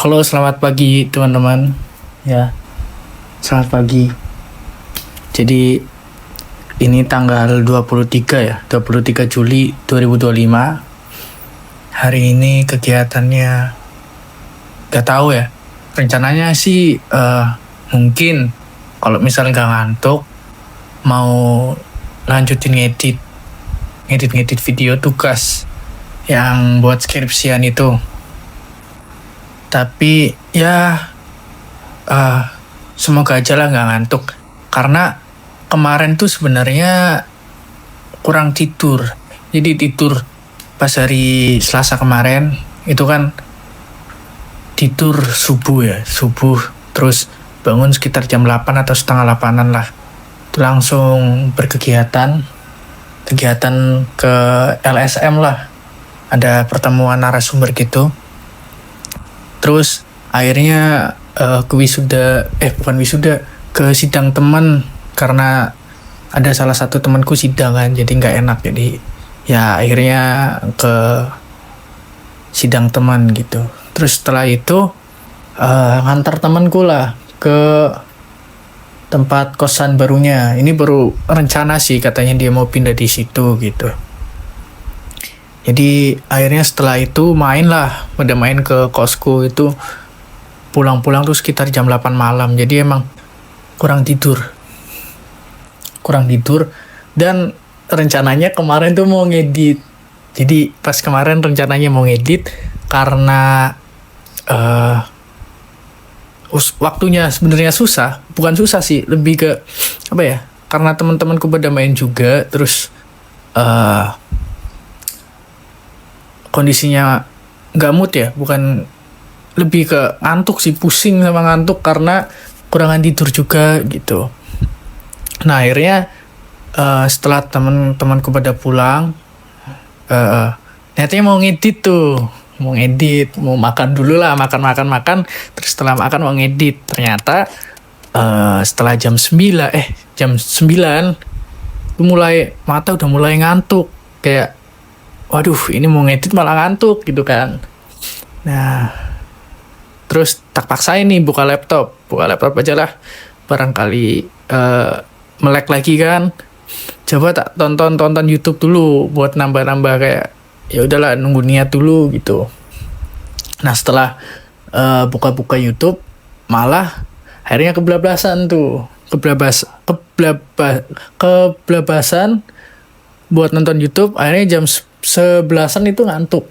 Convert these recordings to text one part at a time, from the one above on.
Halo, selamat pagi teman-teman. Ya, selamat pagi. Jadi ini tanggal 23 ya, 23 Juli 2025. Hari ini kegiatannya gak tahu ya. Rencananya sih mungkin kalau misalnya gak ngantuk mau lanjutin ngedit video tugas yang buat skripsian itu. Tapi ya semoga aja lah nggak ngantuk, karena kemarin tuh sebenarnya kurang tidur. Jadi tidur pas hari Selasa kemarin itu kan tidur subuh, terus bangun sekitar jam 8 atau setengah 8-an lah. Itu langsung berkegiatan ke LSM lah, ada pertemuan narasumber gitu. Terus akhirnya ke sidang teman, karena ada salah satu temanku sidang kan, jadi nggak enak, jadi ya akhirnya ke sidang teman gitu. Terus setelah itu ngantar temanku lah ke tempat kosan barunya. Ini baru rencana sih, katanya dia mau pindah di situ gitu. Jadi akhirnya setelah itu main ke kosku itu, pulang-pulang tuh sekitar jam 8 malam. Jadi emang kurang tidur. Dan rencananya kemarin tuh mau ngedit. Jadi pas kemarin rencananya mau ngedit, karena waktunya sebenarnya susah. Bukan susah sih, lebih ke karena teman-temanku pada main juga, terus kondisinya nggak mood ya, bukan, lebih ke ngantuk sih, pusing sama ngantuk karena kurangan tidur juga gitu. Nah akhirnya setelah teman-temanku pada pulang, niatnya mau ngedit, mau makan dulu lah, makan, terus setelah makan mau ngedit. Ternyata setelah jam 9 mata udah mulai ngantuk, kayak waduh ini mau ngedit malah ngantuk gitu kan. Nah terus tak paksain nih buka laptop aja lah, barangkali melek lagi kan. Coba tak tonton YouTube dulu buat nambah kayak ya udahlah, nunggu niat dulu gitu. Nah setelah buka YouTube, malah akhirnya kebablasan buat nonton YouTube. Akhirnya jam 11-an itu ngantuk.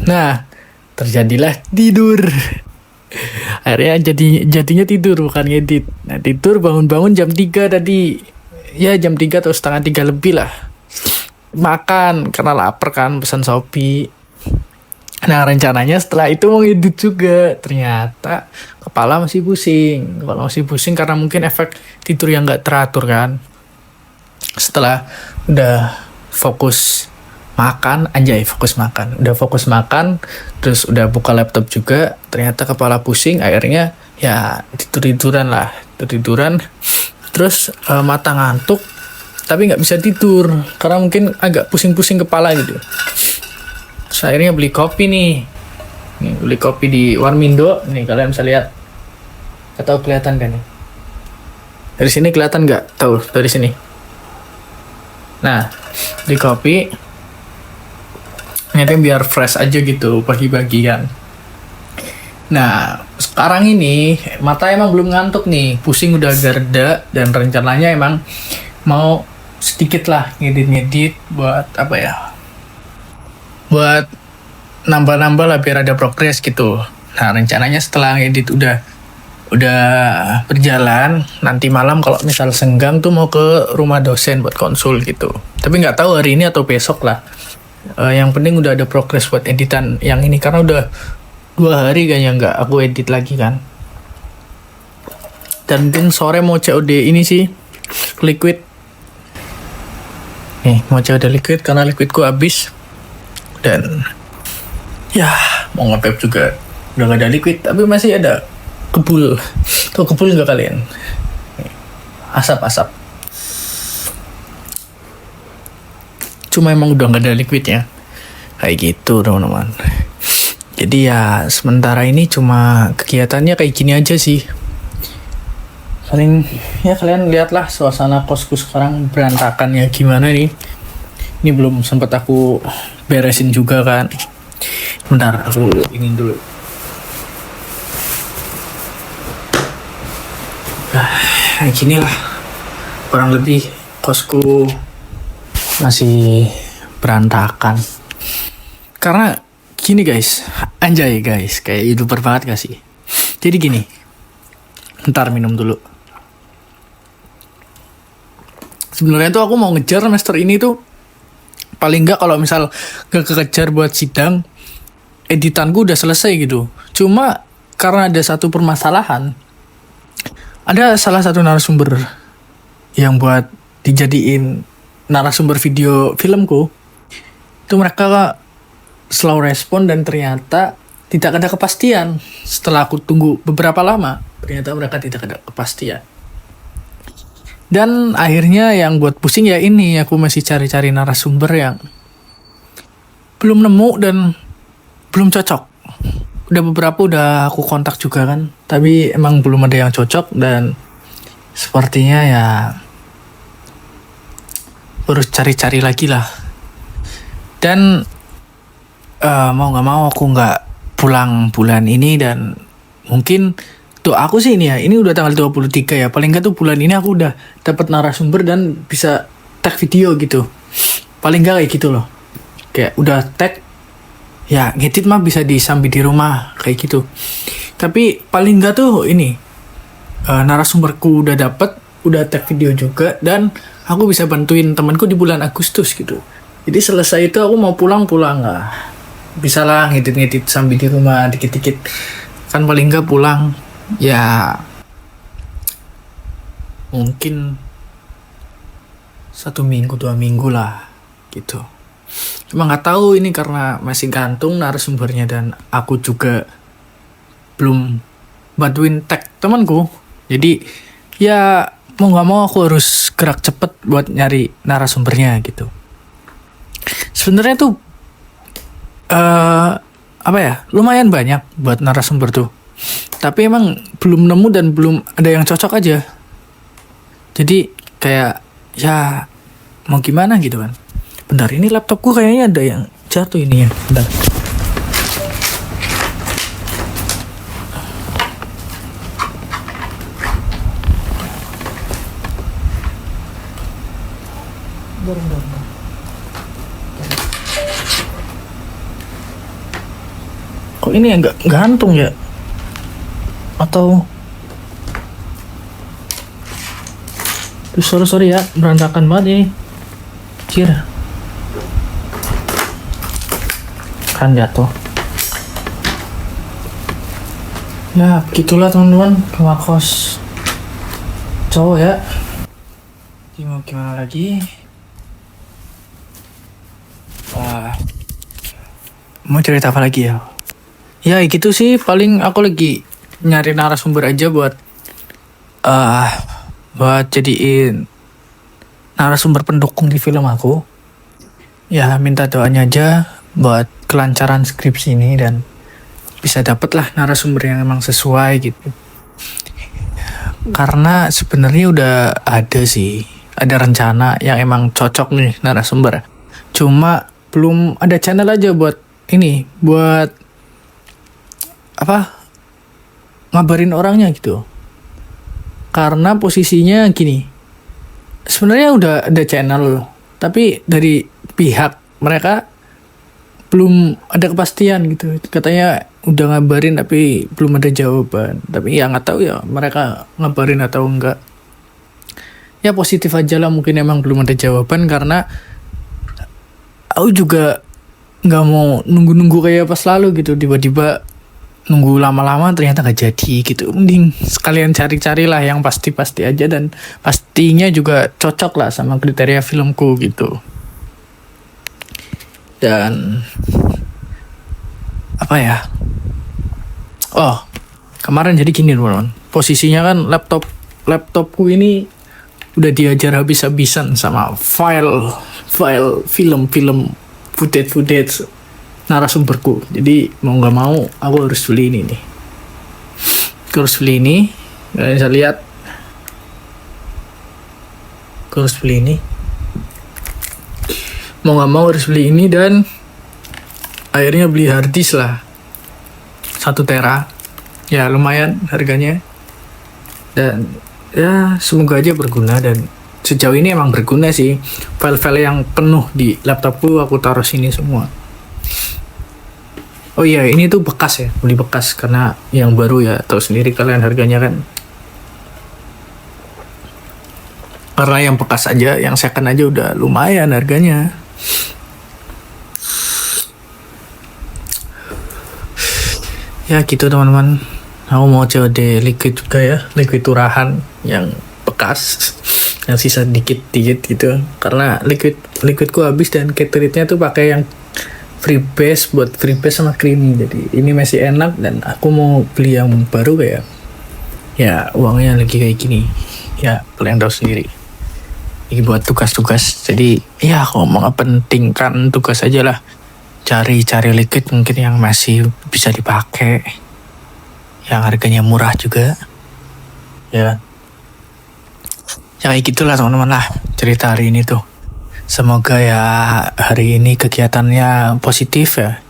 Nah terjadilah tidur. Akhirnya jadinya tidur, bukan ngedit. Nah tidur, bangun jam 3 tadi. Ya jam 3 atau setengah 3 lebih lah. Makan karena lapar kan, pesan Shopee. Nah rencananya setelah itu mau ngedit juga. Ternyata kepala masih pusing karena mungkin efek tidur yang gak teratur kan. Setelah udah fokus makan, udah fokus makan, terus udah buka laptop juga, ternyata kepala pusing. Akhirnya ya tiduran, terus mata ngantuk tapi nggak bisa tidur karena mungkin agak pusing-pusing kepala gitu. Terus akhirnya beli kopi di Warmindo nih, kalian bisa lihat. Gak tahu kelihatan kan nih, dari sini kelihatan nggak? Tahu dari sini. Nah beli kopi ternyata biar fresh aja gitu pagi-pagi kan. Nah sekarang ini mata emang belum ngantuk nih, pusing udah agak reda, dan rencananya emang mau sedikit lah ngedit buat buat nambah lah biar ada progres gitu. Nah rencananya setelah ngedit udah berjalan, nanti malam kalau misal senggang tuh mau ke rumah dosen buat konsul gitu. Tapi nggak tahu hari ini atau besok lah. Yang penting udah ada progres buat editan yang ini, karena udah 2 hari kayaknya nggak aku edit lagi kan. Dan mungkin sore mau COD ini sih liquid. Mau COD liquid karena liquidku habis. Dan ya mau nge-vape juga udah gak ada liquid, tapi masih ada kebul. Tuh kebul nggak kalian? Asap. Cuma emang udah gak ada liquidnya. Kayak gitu teman-teman. Jadi ya sementara ini cuma kegiatannya kayak gini aja sih. Paling ya kalian lihatlah suasana kosku sekarang berantakan ya gimana nih. Ini belum sempat aku beresin juga kan. Bentar aku ini dulu. Gini lah kurang lebih kosku masih berantakan. Karena gini guys, anjay guys, kayak YouTuber banget gak sih? Jadi gini, ntar minum dulu. Sebenarnya tuh aku mau ngejar semester ini tuh paling nggak kalau misal gak kekejar buat sidang, editanku udah selesai gitu. Cuma karena ada satu permasalahan, ada salah satu narasumber yang buat dijadiin narasumber video filmku, itu mereka slow respon dan ternyata tidak ada kepastian. Setelah aku tunggu beberapa lama, ternyata mereka tidak ada kepastian. Dan akhirnya yang buat pusing ya ini, aku masih cari-cari narasumber yang belum nemu dan belum cocok. Udah beberapa udah aku kontak juga kan, tapi emang belum ada yang cocok dan sepertinya ya harus cari-cari lagi lah. Dan mau nggak mau aku nggak pulang bulan ini dan mungkin tuh aku sih ini udah tanggal 23 ya, paling nggak tuh bulan ini aku udah dapat narasumber dan bisa tag video gitu, paling nggak kayak gitu loh, kayak udah tag ya ngedit mah bisa disambi di rumah kayak gitu. Tapi paling nggak tuh ini narasumberku udah dapet, udah tag video juga dan aku bisa bantuin temanku di bulan Agustus gitu. Jadi selesai itu aku mau pulang lah, bisa lah ngedit sambil di rumah dikit-dikit kan, paling nggak pulang ya mungkin 1 minggu 2 minggu lah gitu. Cuma nggak tahu ini karena masih gantung narasumbernya dan aku juga belum bantuin tag temanku, jadi ya mau nggak mau aku harus gerak cepet buat nyari narasumbernya gitu. Sebenarnya tuh apa ya, lumayan banyak buat narasumber tuh, tapi emang belum nemu dan belum ada yang cocok aja. Jadi kayak ya mau gimana gitu kan. Bentar, ini laptopku kayaknya ada yang jatuh ini ya. Bentar. Bentar. Kok ini enggak gantung ya? Atau sorry ya, berantakan banget ini. Cir. Kan jatuh. Ya, begitulah teman-teman, rumah kos cowok ya. Mau gimana lagi? Mau cerita apa lagi ya? Ya gitu sih, paling aku lagi nyari narasumber aja buat jadiin narasumber pendukung di film aku. Ya minta doanya aja buat kelancaran skripsi ini dan bisa dapet lah narasumber yang emang sesuai gitu. Karena sebenarnya udah ada sih, ada rencana yang emang cocok nih narasumber. Cuma belum ada channel aja buat ini, buat ngabarin orangnya gitu. Karena posisinya gini, sebenarnya udah ada channel, tapi dari pihak mereka belum ada kepastian gitu. Katanya udah ngabarin tapi belum ada jawaban. Tapi ya nggak tahu ya mereka ngabarin atau enggak. Ya positif aja lah, mungkin emang belum ada jawaban karena aku juga nggak mau nunggu kayak pas lalu gitu, tiba-tiba nunggu lama-lama ternyata gak jadi gitu. Mending sekalian cari-cari lah yang pasti-pasti aja dan pastinya juga cocok lah sama kriteria filmku gitu. Dan apa ya, kemarin jadi gini teman-teman, posisinya kan laptopku ini udah diajar habis-habisan sama file film footage narasumberku. Jadi mau nggak mau aku harus beli ini nih. Aku harus beli ini. Kalian bisa lihat. Aku harus beli ini. Mau nggak mau harus beli ini, dan akhirnya beli hard disk lah. 1 tera. Ya lumayan harganya. Dan ya semoga aja berguna, dan sejauh ini emang berguna sih. File-file yang penuh di laptopku aku taruh sini semua. Oh iya, ini tuh bekas ya, beli bekas, karena yang baru ya tahu sendiri kalian harganya kan. Karena yang bekas aja, yang second aja udah lumayan harganya. Ya gitu teman-teman. Aku mau COD liquid juga ya, liquid turahan yang bekas, yang sisa dikit-dikit gitu. Karena liquidku habis, dan cartridge-nya tuh pakai yang freebase, buat freebase sama creamy. Jadi ini masih enak, dan aku mau beli yang baru kayak, ya uangnya lagi kayak gini. Ya kalian tahu sendiri. Ini buat tugas-tugas. Jadi ya aku mau pentingkan tugas aja lah. Cari liquid mungkin yang masih bisa dipakai, yang harganya murah juga. Ya kayak gitulah teman-teman lah cerita hari ini tuh. Semoga ya hari ini kegiatannya positif ya.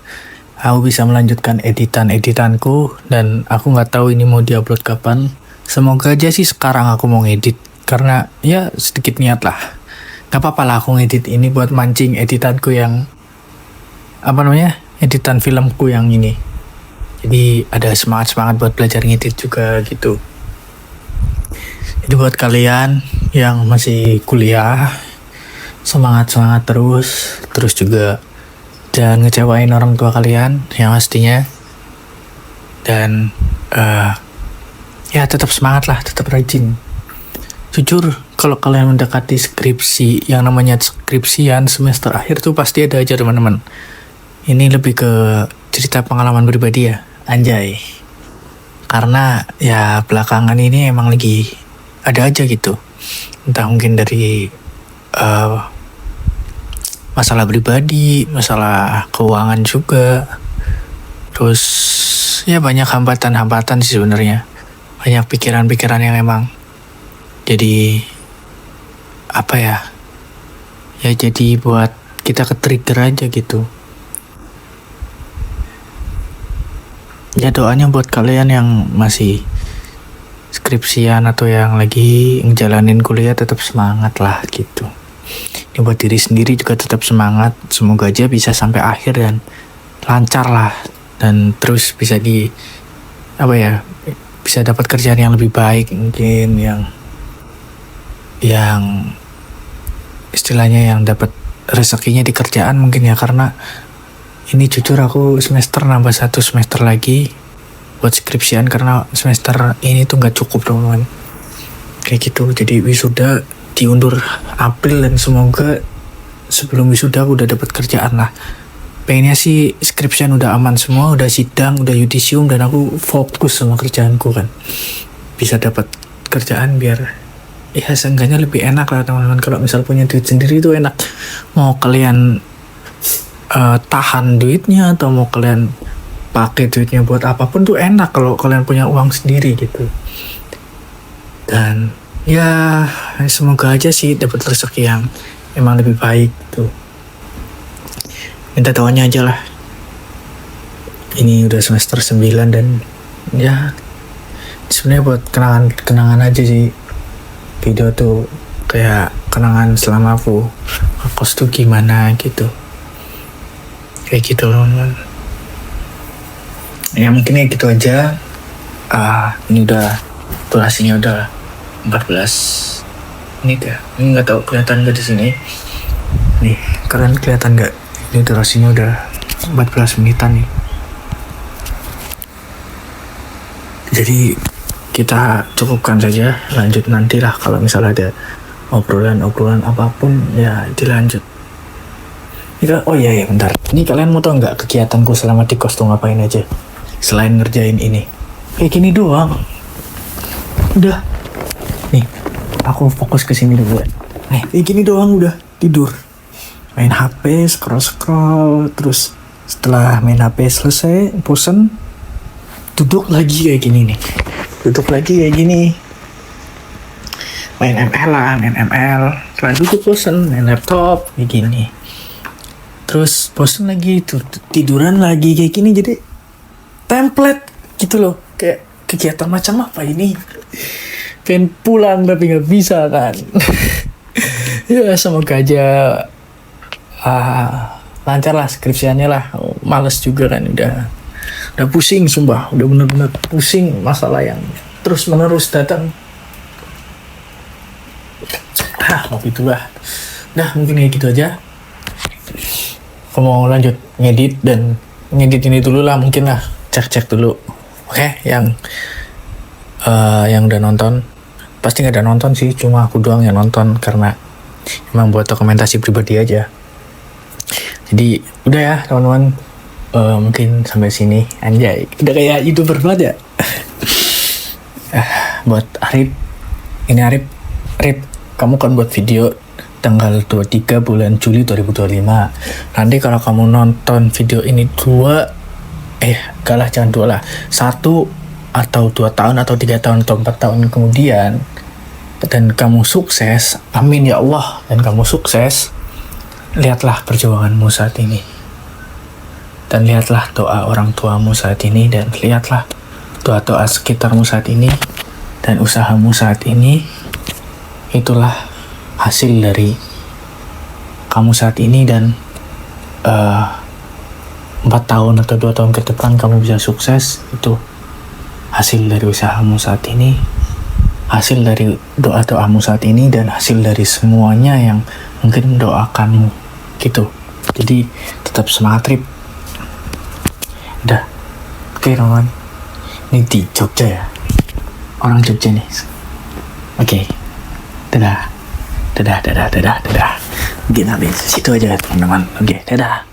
Aku bisa melanjutkan editanku, dan aku nggak tahu ini mau diupload kapan. Semoga aja sih sekarang aku mau ngedit, karena ya sedikit niat lah. Gak apa-apa lah aku ngedit ini buat mancing editanku yang editan filmku yang ini. Jadi ada semangat buat belajar ngedit juga gitu. Jadi buat kalian yang masih kuliah, semangat terus juga jangan ngecewain orang tua kalian yang pastinya. Dan ya tetap semangat lah, tetap rajin. Jujur, kalau kalian mendekati skripsi, yang namanya skripsian semester akhir tuh pasti ada aja teman-teman. Ini lebih ke cerita pengalaman pribadi ya, anjay. Karena ya belakangan ini emang lagi ada aja gitu. Entah mungkin dari masalah pribadi, masalah keuangan juga. Terus ya banyak hambatan sih sebenarnya. Banyak pikiran-pikiran yang emang jadi ya jadi buat kita ke-trigger aja gitu. Ya doanya buat kalian yang masih skripsian atau yang lagi ngejalanin kuliah, tetap semangat lah gitu. Ini buat diri sendiri juga tetap semangat. Semoga aja bisa sampai akhir dan lancar lah, dan terus bisa bisa dapat kerjaan yang lebih baik, mungkin yang istilahnya yang dapat rezekinya di kerjaan mungkin ya. Karena ini jujur aku nambah 1 semester lagi buat skripsian, karena semester ini tuh nggak cukup teman-teman. Kayak gitu. Jadi wisuda diundur April, dan semoga sebelum wisuda aku udah dapat kerjaan lah. Pengennya sih skripsian udah aman semua, udah sidang, udah yudisium, dan aku fokus sama kerjaanku kan. Bisa dapat kerjaan biar ya seenggaknya lebih enak lah teman-teman. Kalau misal punya duit sendiri itu enak. Mau kalian tahan duitnya atau mau kalian pakai duitnya buat apapun tuh enak kalau kalian punya uang sendiri gitu. Dan ya semoga aja sih dapat rezeki yang emang lebih baik tuh. Minta doanya aja lah. Ini udah semester 9, dan ya sebenarnya buat kenangan aja sih. Video tuh kayak kenangan selama aku ngekos tuh gimana gitu. Kayak gitu teman-teman. Ya mungkin ya gitu aja. Ini udah durasinya udah 14 menit ya. Ini nggak tahu kelihatan nggak di sini. Nih kalian kelihatan nggak? Ini durasinya udah 14 menitan nih. Jadi kita cukupkan saja. Lanjut nantilah kalau misalnya ada obrolan apapun ya dilanjut. Oh iya bentar. Ini kalian mau tau nggak kegiatanku selama di kos tuh ngapain aja? Selain ngerjain ini, kayak gini doang. Udah. Nih, aku fokus ke sini dulu. Nih, kayak gini doang udah tidur. Main HP, scroll, terus Setelah main HP selesai, bosen, duduk lagi kayak gini nih. Main ML. Setelah duduk bosen, main laptop kayak gini. Terus bosen lagi, tiduran lagi kayak gini. Jadi template gitu loh. Kayak kegiatan macam apa ini? Pengen pulang tapi nggak bisa kan. Ya semoga aja lancar lah skripsiannya lah. Males juga kan, udah pusing sumpah, udah bener-bener pusing masalah yang terus menerus datang. Itulah. Nah mungkin kayak gitu aja. Aku mau lanjut ngedit ini dulu lah, mungkin lah cek dulu. Oke, yang udah nonton pasti nggak ada nonton sih, cuma aku doang yang nonton karena emang buat dokumentasi pribadi aja. Jadi udah ya teman-teman, mungkin sampai sini. Anjay, udah kayak YouTuber banget ya. Buat Arif, ini Arif, kamu kan buat video tanggal 23 bulan Juli 2025. Nanti kalau kamu nonton video ini 1 atau 2 tahun atau 3 tahun atau 4 tahun kemudian, dan kamu sukses, amin ya Allah, dan kamu sukses, lihatlah perjuanganmu saat ini, dan lihatlah doa orang tuamu saat ini, dan lihatlah doa-doa sekitarmu saat ini, dan usahamu saat ini. Itulah hasil dari kamu saat ini, dan 4 tahun atau 2 tahun ke depan kamu bisa sukses. Itu hasil dari usahamu saat ini, hasil dari doa-doamu saat ini, dan hasil dari semuanya yang mungkin mendoakanmu gitu. Jadi tetap semangat Rip. Udah. Oke teman-teman, ini di Jogja ya, orang Jogja nih. Oke. Dadah. Mungkin habis situ aja teman-teman. Oke, dadah.